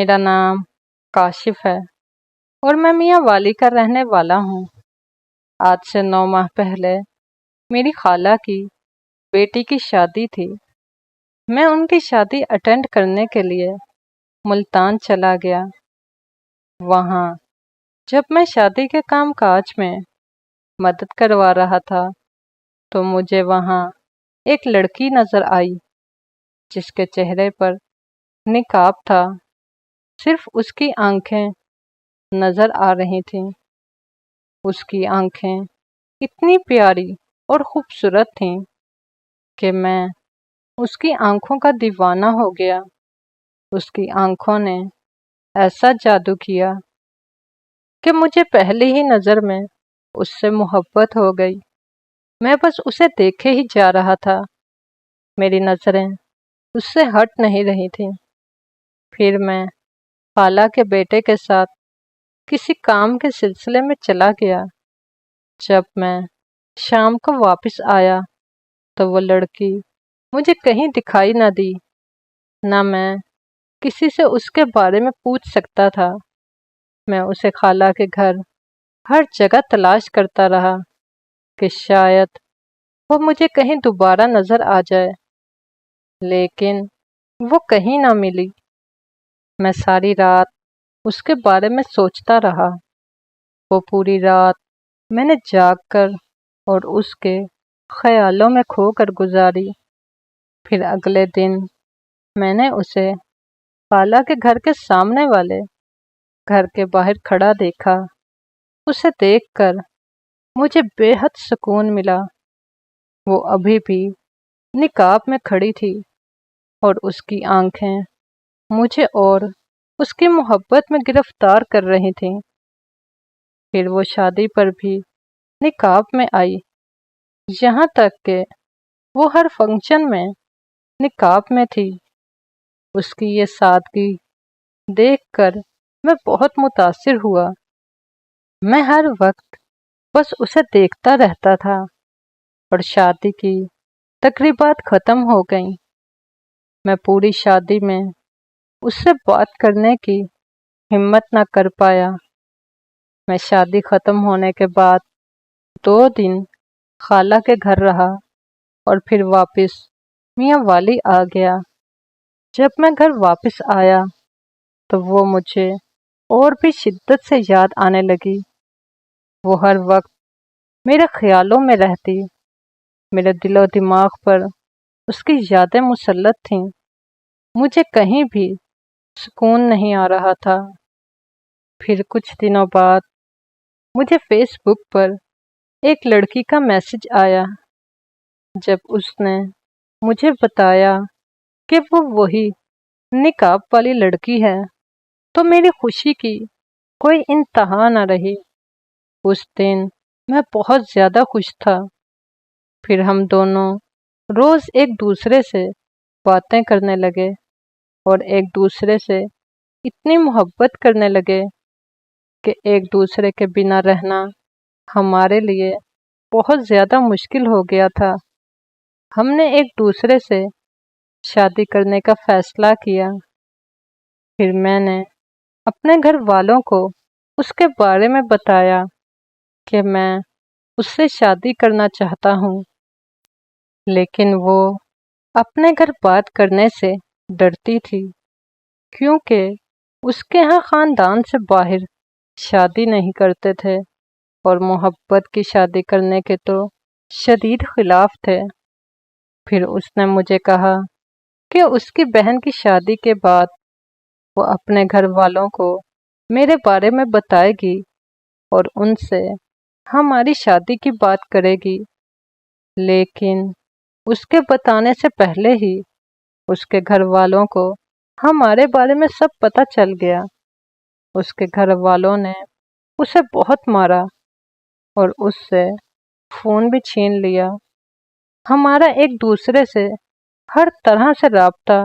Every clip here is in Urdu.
میرا نام کاشف ہے اور میں میاں والی کا رہنے والا ہوں۔ آج سے 9 ماہ پہلے میری خالہ کی بیٹی کی شادی تھی۔ میں ان کی شادی اٹینڈ کرنے کے لیے ملتان چلا گیا۔ وہاں جب میں شادی کے کام کاج میں مدد کروا رہا تھا تو مجھے وہاں ایک لڑکی نظر آئی جس کے چہرے پر نقاب تھا، صرف اس کی آنکھیں نظر آ رہی تھیں۔ اس کی آنکھیں اتنی پیاری اور خوبصورت تھیں کہ میں اس کی آنکھوں کا دیوانہ ہو گیا۔ اس کی آنکھوں نے ایسا جادو کیا کہ مجھے پہلی ہی نظر میں اس سے محبت ہو گئی۔ میں بس اسے دیکھے ہی جا رہا تھا، میری نظریں اس سے ہٹ نہیں رہی تھیں۔ پھر میں خالہ کے بیٹے کے ساتھ کسی کام کے سلسلے میں چلا گیا۔ جب میں شام کو واپس آیا تو وہ لڑکی مجھے کہیں دکھائی نہ دی، نہ میں کسی سے اس کے بارے میں پوچھ سکتا تھا۔ میں اسے خالہ کے گھر ہر جگہ تلاش کرتا رہا کہ شاید وہ مجھے کہیں دوبارہ نظر آ جائے، لیکن وہ کہیں نہ ملی۔ میں ساری رات اس کے بارے میں سوچتا رہا۔ وہ پوری رات میں نے جاگ کر اور اس کے خیالوں میں کھو کر گزاری۔ پھر اگلے دن میں نے اسے خالہ کے گھر کے سامنے والے گھر کے باہر کھڑا دیکھا۔ اسے دیکھ کر مجھے بے حد سکون ملا۔ وہ ابھی بھی نقاب میں کھڑی تھی اور اس کی آنکھیں مجھے اور اس کی محبت میں گرفتار کر رہی تھیں۔ پھر وہ شادی پر بھی نقاب میں آئی، یہاں تک کہ وہ ہر فنکشن میں نقاب میں تھی۔ اس کی یہ سادگی دیکھ کر میں بہت متاثر ہوا۔ میں ہر وقت بس اسے دیکھتا رہتا تھا اور شادی کی تقریبات ختم ہو گئیں۔ میں پوری شادی میں اس سے بات کرنے کی ہمت نہ کر پایا۔ میں شادی ختم ہونے کے بعد 2 دن خالہ کے گھر رہا اور پھر واپس میاں والی آ گیا۔ جب میں گھر واپس آیا تو وہ مجھے اور بھی شدت سے یاد آنے لگی۔ وہ ہر وقت میرے خیالوں میں رہتی، میرے دل و دماغ پر اس کی یادیں مسلط تھیں۔ مجھے کہیں بھی سکون نہیں آ رہا تھا۔ پھر کچھ دنوں بعد مجھے فیس بک پر ایک لڑکی کا میسج آیا۔ جب اس نے مجھے بتایا کہ وہ وہی نقاب والی لڑکی ہے تو میری خوشی کی کوئی انتہا نہ رہی۔ اس دن میں بہت زیادہ خوش تھا۔ پھر ہم دونوں روز ایک دوسرے سے باتیں کرنے لگے اور ایک دوسرے سے اتنی محبت کرنے لگے کہ ایک دوسرے کے بنا رہنا ہمارے لیے بہت زیادہ مشکل ہو گیا تھا۔ ہم نے ایک دوسرے سے شادی کرنے کا فیصلہ کیا۔ پھر میں نے اپنے گھر والوں کو اس کے بارے میں بتایا کہ میں اس سے شادی کرنا چاہتا ہوں، لیکن وہ اپنے گھر بات کرنے سے ڈرتی تھی کیونکہ اس کے ہاں خاندان سے باہر شادی نہیں کرتے تھے اور محبت کی شادی کرنے کے تو شدید خلاف تھے۔ پھر اس نے مجھے کہا کہ اس کی بہن کی شادی کے بعد وہ اپنے گھر والوں کو میرے بارے میں بتائے گی اور ان سے ہماری شادی کی بات کرے گی، لیکن اس کے بتانے سے پہلے ہی اس کے گھر والوں کو ہمارے بارے میں سب پتہ چل گیا۔ اس کے گھر والوں نے اسے بہت مارا اور اس سے فون بھی چھین لیا۔ ہمارا ایک دوسرے سے ہر طرح سے رابطہ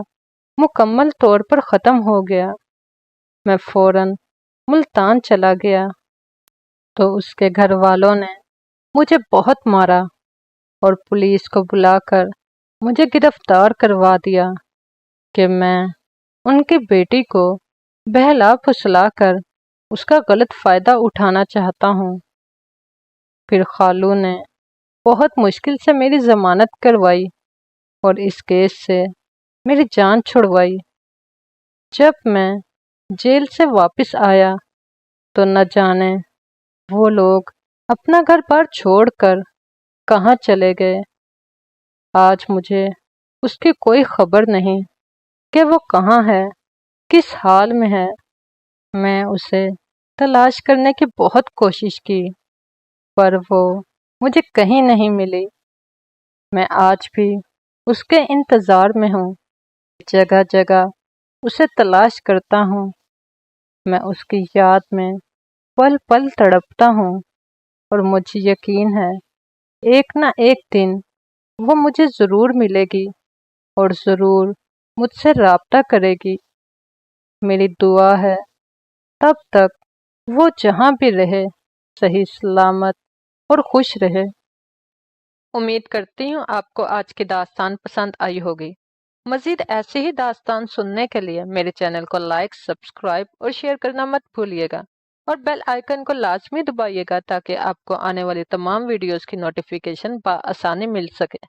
مکمل طور پر ختم ہو گیا۔ میں فوراً ملتان چلا گیا تو اس کے گھر والوں نے مجھے بہت مارا اور پولیس کو بلا کر مجھے گرفتار کروا دیا کہ میں ان کی بیٹی کو بہلا پھسلا کر اس کا غلط فائدہ اٹھانا چاہتا ہوں۔ پھر خالو نے بہت مشکل سے میری ضمانت کروائی اور اس کیس سے میری جان چھڑوائی۔ جب میں جیل سے واپس آیا تو نہ جانے وہ لوگ اپنا گھر بار چھوڑ کر کہاں چلے گئے۔ آج مجھے اس کی کوئی خبر نہیں کہ وہ کہاں ہے، کس حال میں ہے۔ میں اسے تلاش کرنے کی بہت کوشش کی پر وہ مجھے کہیں نہیں ملی۔ میں آج بھی اس کے انتظار میں ہوں، جگہ جگہ اسے تلاش کرتا ہوں۔ میں اس کی یاد میں پل پل تڑپتا ہوں اور مجھے یقین ہے ایک نہ ایک دن وہ مجھے ضرور ملے گی اور ضرور مجھ سے رابطہ کرے گی۔ میری دعا ہے تب تک وہ جہاں بھی رہے صحیح سلامت اور خوش رہے۔ امید کرتی ہوں آپ کو آج کی داستان پسند آئی ہوگی۔ مزید ایسے ہی داستان سننے کے لیے میرے چینل کو لائک، سبسکرائب اور شیئر کرنا مت بھولیے گا اور بیل آئیکن کو لازمی دبائیے گا تاکہ آپ کو آنے والی تمام ویڈیوز کی نوٹیفیکیشن بآسانی مل سکے۔